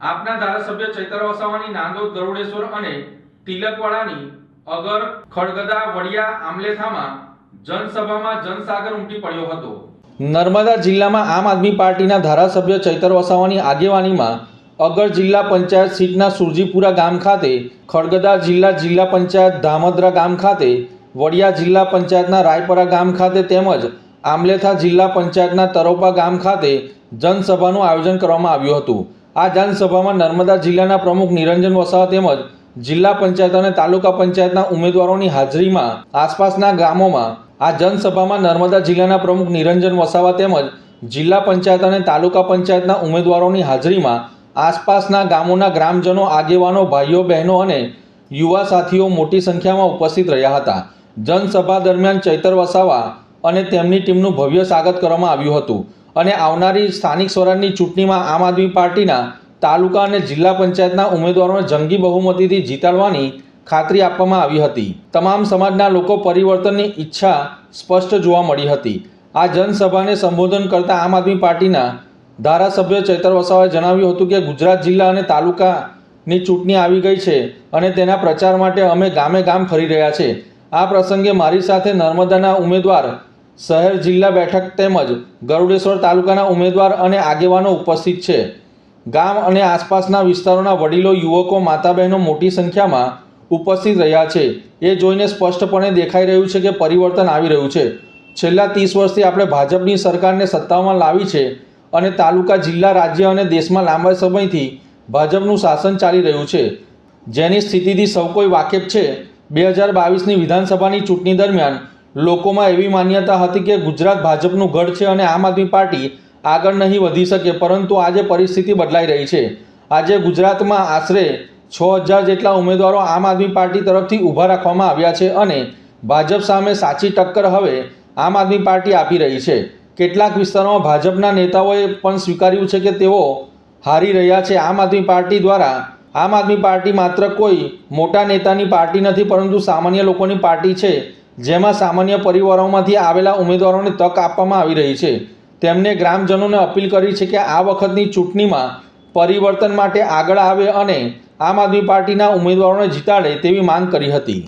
આપના ધારાસભ્ય ચૈતર વસાવાની નાંદોદ ગરુડેશ્વર અને તિલકવાડાની અગર ખડગદા વડિયા આમલેથામાં જનસભામાં જનસાગર ઉમટી પડ્યો હતો। નર્મદા જિલ્લામાં આમ આદમી પાર્ટીના ધારાસભ્ય ચૈતર વસાવાની આગેવાનીમાં અગર જિલ્લા પંચાયત સીટના સુરજીપુરા ગામ ખાતે, ખડગદા જિલ્લા પંચાયત ધામદરા ગામ ખાતે, વડિયા જિલ્લા પંચાયતના રાયપરા ગામ ખાતે તેમજ આમલેથા જિલ્લા પંચાયતના તરોપા ગામ ખાતે જનસભાનું આયોજન કરવામાં આવ્યું હતું। આ જનસભામાં નર્મદા જિલ્લાના પ્રમુખ નિરંજન વસાવા તેમજ જિલ્લા પંચાયત અને તાલુકા પંચાયતના ઉમેદવારોની હાજરીમાં આસપાસના ગામોમાં આ જનસભામાં નર્મદા જિલ્લાના પ્રમુખ નિરંજન વસાવા તેમજ જિલ્લા પંચાયત અને તાલુકા પંચાયતના ઉમેદવારોની હાજરીમાં આસપાસના ગામોના ગ્રામજનો, આગેવાનો, ભાઈઓ બહેનો અને યુવા સાથીઓ મોટી સંખ્યામાં ઉપસ્થિત રહ્યા હતા। જનસભા દરમિયાન ચૈતર વસાવા અને તેમની ટીમનું ભવ્ય સ્વાગત કરવામાં આવ્યું હતું અને આવનારી સ્થાનિક સ્વરાજની ચૂંટણીમાં આમ આદમી પાર્ટીના તાલુકા અને જિલ્લા પંચાયતના ઉમેદવારોને જંગી બહુમતીથી જીતાડવાની ખાતરી આપવામાં આવી હતી। તમામ સમાજના લોકો પરિવર્તનની ઈચ્છા સ્પષ્ટ જોવા મળી હતી। આ જનસભાને સંબોધન કરતા આમ આદમી પાર્ટીના ધારાસભ્ય ચૈતર વસાવાએ જણાવ્યું હતું કે ગુજરાત જિલ્લા અને તાલુકાની ચૂંટણી આવી ગઈ છે અને તેના પ્રચાર માટે અમે ગામે ગામ ફરી રહ્યા છે। આ પ્રસંગે મારી સાથે નર્મદાના ઉમેદવાર, શહેર જિલ્લા બેઠક તેમજ ગરુડેશ્વર તાલુકાના ઉમેદવાર અને આગેવાનો ઉપસ્થિત છે। ગામ અને આસપાસના વિસ્તારોના વડીલો, યુવકો, માતા બહેનો મોટી સંખ્યામાં ઉપસ્થિત રહ્યા છે। એ જોઈને સ્પષ્ટપણે દેખાઈ રહ્યું છે કે પરિવર્તન આવી રહ્યું છે। છેલ્લા 30 વર્ષથી આપણે ભાજપની સરકારને સત્તામાં લાવી છે અને તાલુકા, જિલ્લા, રાજ્ય અને દેશમાં લાંબા સમયથી ભાજપનું શાસન ચાલી રહ્યું છે, જેની સ્થિતિથી સૌ કોઈ વાકેફ છે। 2022ની વિધાનસભાની ચૂંટણી દરમિયાન લોકોમાં એવી માન્યતા હતી કે ગુજરાત ભાજપનું ગઢ છે અને આમ આદમી પાર્ટી આગળ નહીં વધી શકે, પરંતુ આજે પરિસ્થિતિ બદલાઈ રહી છે। આજે ગુજરાતમાં આશરે 6000 જેટલા ઉમેદવારો આમ આદમી પાર્ટી તરફથી ઊભા રાખવામાં આવ્યા છે અને ભાજપ સામે સાચી ટક્કર હવે આમ આદમી પાર્ટી આપી રહી છે। કેટલાક વિસ્તારોમાં ભાજપના નેતાઓએ પણ સ્વીકાર્યું છે કે તેઓ હારી રહ્યા છે। આમ આદમી પાર્ટી માત્ર કોઈ મોટા નેતાની પાર્ટી નથી, પરંતુ સામાન્ય લોકોની પાર્ટી છે, જેમાં સામાન્ય પરિવારોમાંથી આવેલા ઉમેદવારોને તક આપવામાં આવી રહી છે। તેમણે ગ્રામજનોને અપીલ કરી છે કે આ વખતની ચૂંટણીમાં પરિવર્તન માટે આગળ આવે અને આમ આદમી પાર્ટીના ઉમેદવારોને જીતાડે તેવી માંગ કરી હતી।